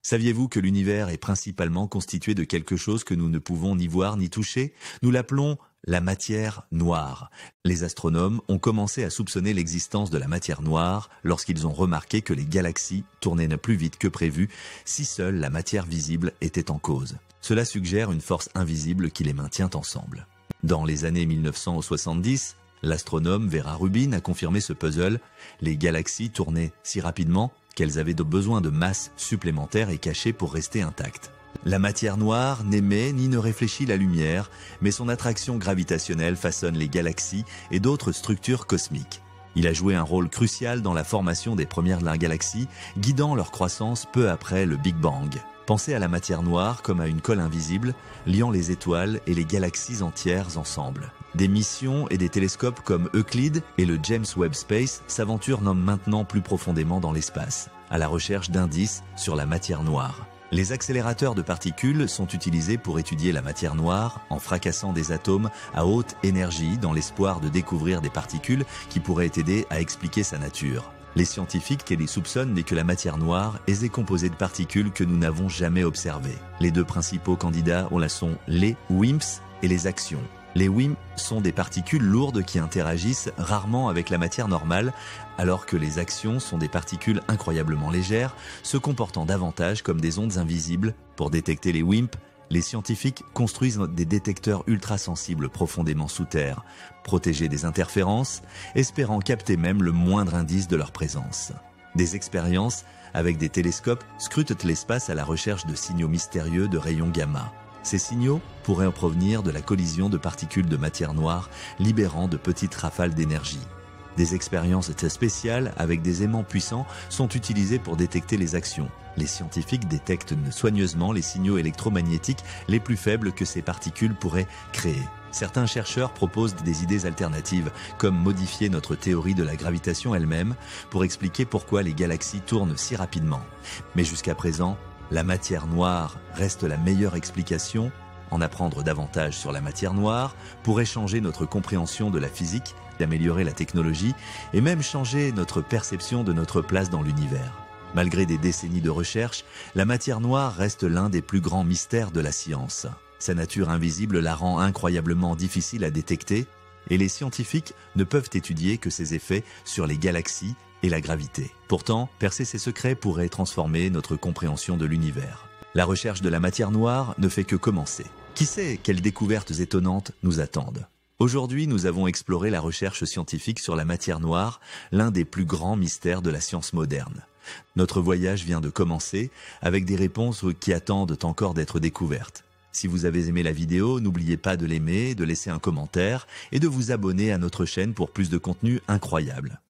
Saviez-vous que l'univers est principalement constitué de quelque chose que nous ne pouvons ni voir ni toucher? Nous l'appelons la matière noire. Les astronomes ont commencé à soupçonner l'existence de la matière noire lorsqu'ils ont remarqué que les galaxies tournaient plus vite que prévu si seule la matière visible était en cause. Cela suggère une force invisible qui les maintient ensemble. Dans les années 1970, l'astronome Vera Rubin a confirmé ce puzzle. Les galaxies tournaient si rapidement qu'elles avaient besoin de masse supplémentaire et cachée pour rester intactes. La matière noire n'émet ni ne réfléchit la lumière, mais son attraction gravitationnelle façonne les galaxies et d'autres structures cosmiques. Il a joué un rôle crucial dans la formation des premières galaxies, guidant leur croissance peu après le Big Bang. Pensez à la matière noire comme à une colle invisible, liant les étoiles et les galaxies entières ensemble. Des missions et des télescopes comme Euclide et le James Webb Space s'aventurent maintenant plus profondément dans l'espace, à la recherche d'indices sur la matière noire. Les accélérateurs de particules sont utilisés pour étudier la matière noire en fracassant des atomes à haute énergie dans l'espoir de découvrir des particules qui pourraient aider à expliquer sa nature. Les scientifiques qui les soupçonnent n'est que la matière noire est composée de particules que nous n'avons jamais observées. Les deux principaux candidats sont les WIMPs et les axions. Les WIMP sont des particules lourdes qui interagissent rarement avec la matière normale, alors que les axions sont des particules incroyablement légères, se comportant davantage comme des ondes invisibles. Pour détecter les WIMP, les scientifiques construisent des détecteurs ultrasensibles profondément sous terre, protégés des interférences, espérant capter même le moindre indice de leur présence. Des expériences avec des télescopes scrutent l'espace à la recherche de signaux mystérieux de rayons gamma. Ces signaux pourraient en provenir de la collision de particules de matière noire, libérant de petites rafales d'énergie. Des expériences spéciales avec des aimants puissants sont utilisées pour détecter les axions. Les scientifiques détectent soigneusement les signaux électromagnétiques les plus faibles que ces particules pourraient créer. Certains chercheurs proposent des idées alternatives, comme modifier notre théorie de la gravitation elle-même pour expliquer pourquoi les galaxies tournent si rapidement. Mais jusqu'à présent, la matière noire reste la meilleure explication. En apprendre davantage sur la matière noire pourrait changer notre compréhension de la physique, d'améliorer la technologie et même changer notre perception de notre place dans l'univers. Malgré des décennies de recherche, la matière noire reste l'un des plus grands mystères de la science. Sa nature invisible la rend incroyablement difficile à détecter et les scientifiques ne peuvent étudier que ses effets sur les galaxies et la gravité. Pourtant, percer ses secrets pourrait transformer notre compréhension de l'univers. La recherche de la matière noire ne fait que commencer. Qui sait quelles découvertes étonnantes nous attendent? Aujourd'hui, nous avons exploré la recherche scientifique sur la matière noire, l'un des plus grands mystères de la science moderne. Notre voyage vient de commencer avec des réponses qui attendent encore d'être découvertes. Si vous avez aimé la vidéo, n'oubliez pas de l'aimer, de laisser un commentaire et de vous abonner à notre chaîne pour plus de contenu incroyable.